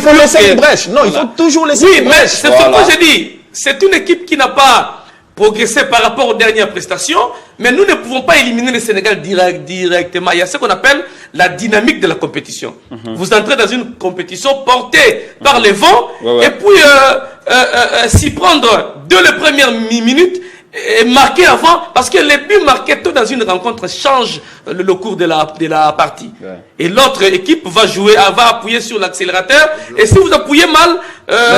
Speaker 2: faut
Speaker 5: plus
Speaker 2: laisser
Speaker 5: que-
Speaker 2: une brèche. Non, il
Speaker 5: Voilà.
Speaker 2: faut toujours laisser
Speaker 5: Oui,
Speaker 2: une
Speaker 5: mais
Speaker 2: brèche.
Speaker 5: c'est ce
Speaker 1: Voilà.
Speaker 5: que je dis. C'est une équipe qui n'a pas progressé par rapport aux dernières prestations, mais nous ne pouvons pas éliminer le Sénégal directement. Il y a ce qu'on appelle la dynamique de la compétition. Vous entrez dans une compétition portée par les vents,
Speaker 1: Ouais, ouais.
Speaker 5: et puis s'y prendre dès les premières minutes et marquer avant, parce que les buts marqués tôt dans une rencontre changent le cours de la partie.
Speaker 1: Ouais.
Speaker 5: Et l'autre équipe va jouer, va appuyer sur l'accélérateur, et si vous appuyez mal,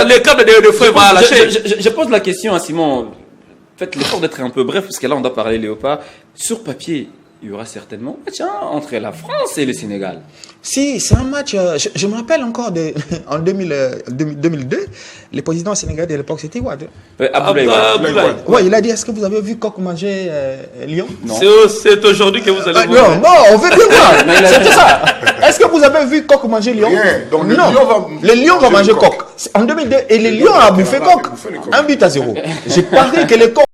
Speaker 5: le câble de feu va lâcher.
Speaker 1: Je pose la question à Simon. Faites l'effort d'être un peu bref, parce que là, on doit parler Léopard. Sur papier, il y aura certainement un match entre la France et le Sénégal.
Speaker 2: Si, c'est un match. Je me rappelle encore en 2002, le président sénégalais de l'époque, c'était Wade.
Speaker 1: Abdoulaye Wade.
Speaker 2: Ouais, il a dit, est-ce que vous avez vu Coq manger Lyon?
Speaker 1: Non.
Speaker 5: C'est aujourd'hui que vous allez
Speaker 2: Non,
Speaker 5: voir.
Speaker 2: non, on veut bien voir. C'était ça. Est-ce que vous avez vu Coq manger Lyon?
Speaker 3: Rien. Donc, le
Speaker 2: non.
Speaker 3: Lion va
Speaker 2: Le Lion va manger
Speaker 3: manger le
Speaker 2: Coq. En 2002, et le Lion a bouffé
Speaker 3: va
Speaker 2: Coq.
Speaker 3: bouffer le Coq.
Speaker 2: 1-0. J'ai parié que les Coq